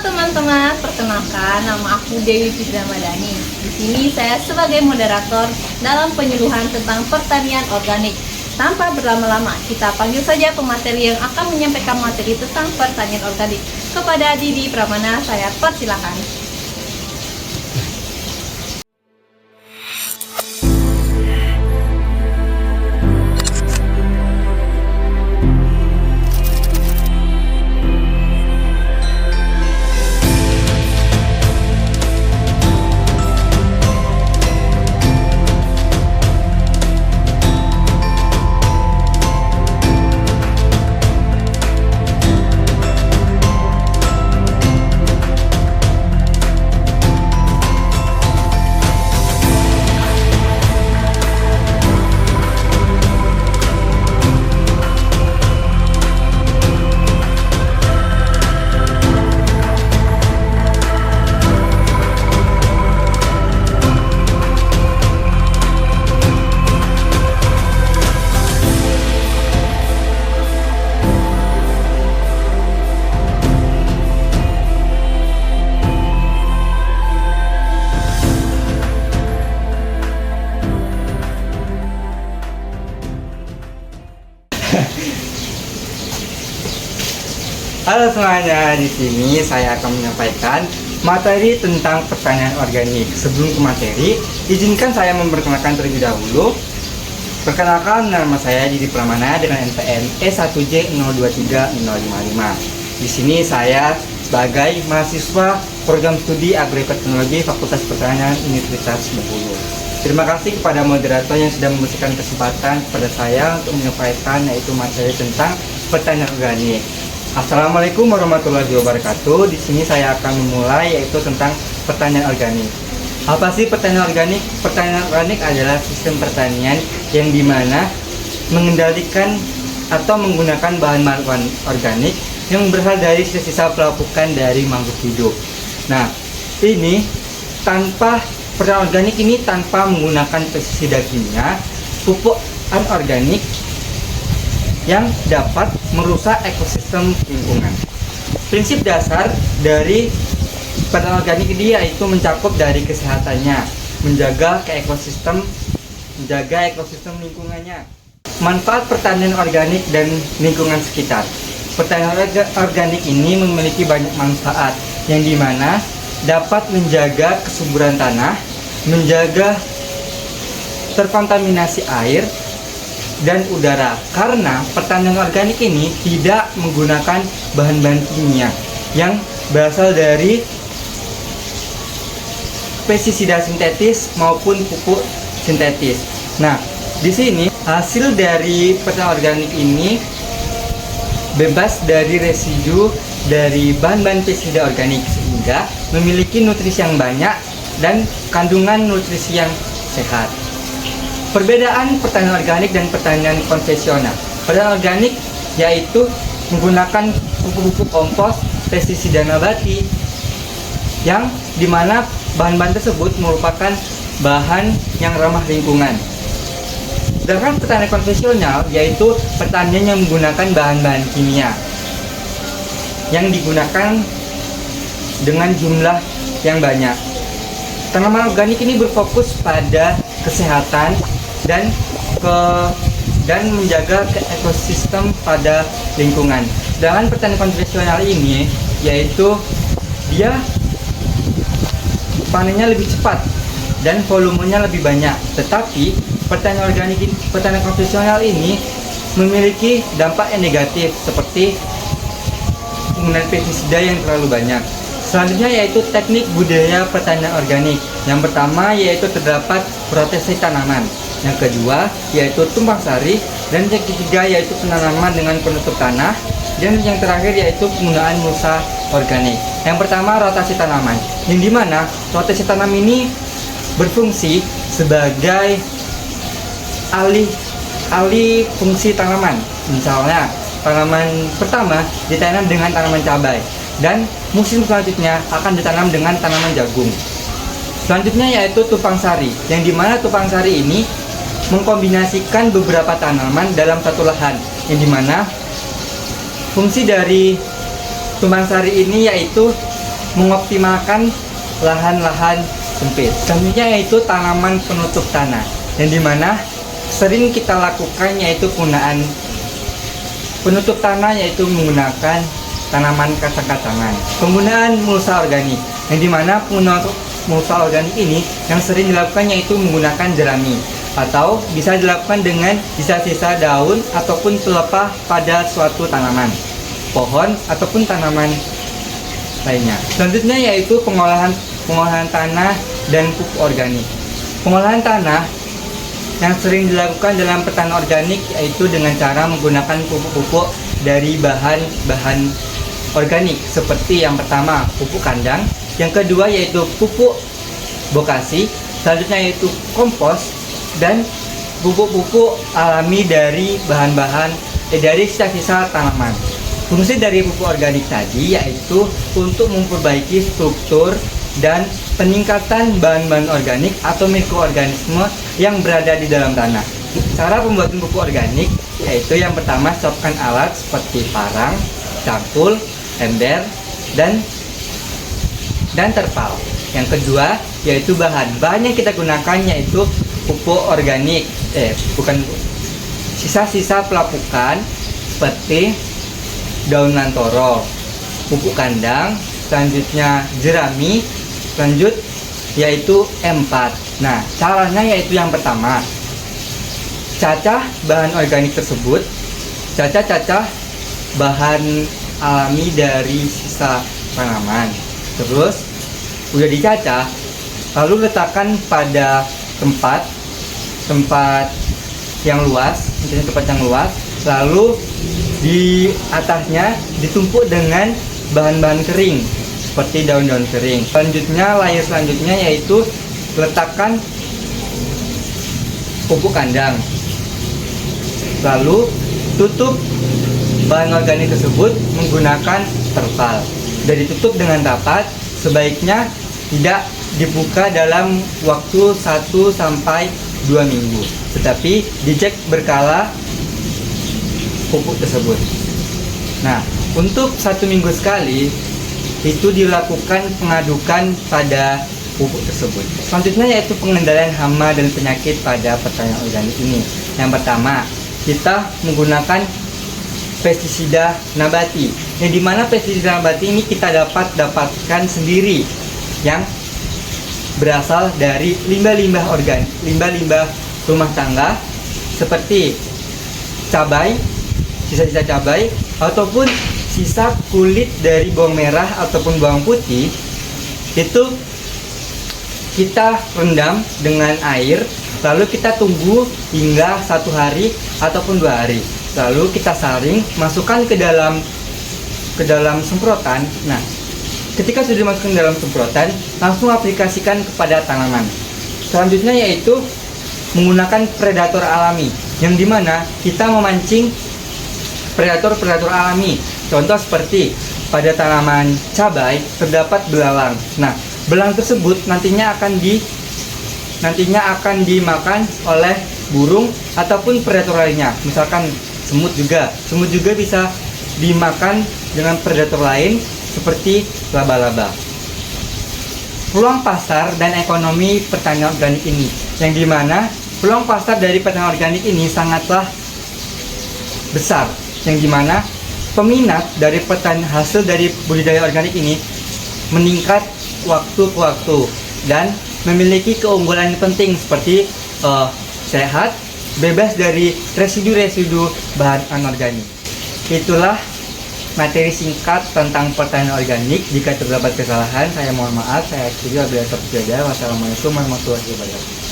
teman-teman, perkenalkan nama aku Dewi Fitria Madani. Di sini saya sebagai moderator dalam penyuluhan tentang pertanian organik. Tanpa berlama-lama, kita panggil saja pemateri yang akan menyampaikan materi tentang pertanian organik. Kepada Didi Pramana, saya persilakan. Halo semuanya, di sini saya akan menyampaikan materi tentang pertanian organik. Sebelum ke materi, izinkan saya memperkenalkan terlebih dahulu. Perkenalkan, nama saya Didi Pramana dengan NPM E1J023055. Di sini saya sebagai mahasiswa program studi Agroteknologi Fakultas Pertanian Universitas Bengkulu. Terima kasih kepada moderator yang sudah memberikan kesempatan kepada saya untuk menyampaikan yaitu materi tentang pertanian organik. Assalamualaikum warahmatullahi wabarakatuh. Di sini saya akan memulai yaitu tentang pertanian organik. Apa sih pertanian organik? Pertanian organik adalah sistem pertanian yang dimana mengendalikan atau menggunakan bahan organik yang berasal dari sisa-sisa pelapukan dari makhluk hidup. Nah, ini pertanian organik ini tanpa menggunakan pestisida kimia, pupuk anorganik yang dapat merusak ekosistem lingkungan. Prinsip dasar dari pertanian organik ini yaitu mencakup dari kesehatannya, menjaga ekosistem lingkungannya. Manfaat pertanian organik dan lingkungan sekitar. Pertanian organik ini memiliki banyak manfaat yang dimana dapat menjaga kesuburan tanah, menjaga terkontaminasi air dan udara, karena pertanian organik ini tidak menggunakan bahan-bahan kimia yang berasal dari pestisida sintetis maupun pupuk sintetis. Nah, di sini hasil dari pertanian organik ini bebas dari residu dari bahan-bahan pestisida organik sehingga memiliki nutrisi yang banyak dan kandungan nutrisi yang sehat. Perbedaan pertanian organik dan pertanian konvensional. Pertanian organik yaitu menggunakan pupuk-pupuk kompos, pestisida nabati, yang dimana bahan-bahan tersebut merupakan bahan yang ramah lingkungan. Sedangkan pertanian konvensional yaitu pertanian yang menggunakan bahan-bahan kimia yang digunakan dengan jumlah yang banyak. Tanaman organik ini berfokus pada kesehatan dan menjaga ekosistem pada lingkungan. Sedangkan pertanian konvensional ini yaitu dia panennya lebih cepat dan volumenya lebih banyak. Tetapi pertanian konvensional ini memiliki dampak yang negatif seperti penggunaan pestisida yang terlalu banyak. Selanjutnya yaitu teknik budidaya pertanian organik. Yang pertama yaitu terdapat rotasi tanaman. Yang kedua yaitu tumpang sari, dan yang ketiga yaitu penanaman dengan penutup tanah, dan yang terakhir yaitu penggunaan mulsa organik. Yang pertama rotasi tanaman, yang dimana rotasi tanam ini berfungsi sebagai alih fungsi tanaman. Misalnya tanaman pertama ditanam dengan tanaman cabai, dan musim selanjutnya akan ditanam dengan tanaman jagung. Selanjutnya yaitu tumpang sari, yang dimana tumpang sari ini mengkombinasikan beberapa tanaman dalam satu lahan, yang dimana fungsi dari tumpang sari ini yaitu mengoptimalkan lahan-lahan sempit. Selanjutnya yaitu tanaman penutup tanah, yang dimana sering kita lakukan yaitu penggunaan penutup tanah, yaitu menggunakan tanaman kacang-kacangan. Penggunaan mulsa organik, yang dimana penggunaan mulsa organik ini yang sering dilakukan yaitu menggunakan jerami, atau bisa dilakukan dengan sisa-sisa daun ataupun pelepah pada suatu tanaman, pohon ataupun tanaman lainnya. Selanjutnya yaitu pengolahan tanah dan pupuk organik. Pengolahan tanah yang sering dilakukan dalam pertanian organik yaitu dengan cara menggunakan pupuk-pupuk dari bahan-bahan organik, seperti yang pertama pupuk kandang, yang kedua yaitu pupuk bokasi, selanjutnya yaitu kompos, dan pupuk-pupuk alami dari dari sisa-sisa tanaman. Fungsi dari pupuk organik tadi yaitu untuk memperbaiki struktur dan peningkatan bahan-bahan organik atau mikroorganisme yang berada di dalam tanah. Cara pembuatan pupuk organik yaitu yang pertama, siapkan alat seperti parang, cangkul, ember, dan terpal. Yang kedua yaitu bahan yang kita gunakan yaitu pupuk organik, sisa-sisa pelapukan seperti daun lantoro, pupuk kandang, selanjutnya jerami, lanjut yaitu M4. Nah, caranya yaitu yang pertama, cacah bahan organik tersebut, cacah bahan alami dari sisa tanaman. Terus udah dicacah, lalu letakkan pada tempat yang luas, lalu di atasnya ditumpuk dengan bahan-bahan kering seperti daun-daun kering. Layer selanjutnya yaitu letakkan pupuk kandang, lalu tutup bahan organik tersebut menggunakan terpal. Dan ditutup dengan rapat, sebaiknya tidak dibuka dalam waktu 1 sampai 2 minggu, tetapi dicek berkala pupuk tersebut. Nah, untuk 1 minggu sekali itu dilakukan pengadukan pada pupuk tersebut. Selanjutnya yaitu pengendalian hama dan penyakit pada pertanian organik ini. Yang pertama, kita menggunakan pestisida nabati, yang dimana pestisida nabati ini kita dapatkan sendiri yang berasal dari limbah-limbah organik, limbah-limbah rumah tangga seperti cabai, sisa-sisa cabai, ataupun sisa kulit dari bawang merah ataupun bawang putih. Itu kita rendam dengan air, lalu kita tunggu hingga 1 hari ataupun 2 hari, lalu kita saring, masukkan ke dalam semprotan. Nah, ketika sudah dimasukkan ke dalam semprotan, langsung aplikasikan kepada tanaman. Selanjutnya yaitu menggunakan predator alami, yang dimana kita memancing predator alami. Contoh seperti pada tanaman cabai terdapat belalang. Nah, belalang tersebut nantinya akan dimakan oleh burung ataupun predator lainnya. Misalkan semut juga bisa dimakan dengan predator lain seperti laba-laba. Peluang pasar dan ekonomi pertanian organik ini, yang dimana peluang pasar dari pertanian organik ini sangatlah besar, yang dimana peminat dari hasil dari budidaya organik ini meningkat waktu ke waktu dan memiliki keunggulan yang penting seperti sehat, bebas dari residu-residu bahan anorganik. Itulah materi singkat tentang pertanian organik. Jika terdapat kesalahan, saya mohon maaf. Saya akhiri. Wassalamualaikum warahmatullahi wabarakatuh.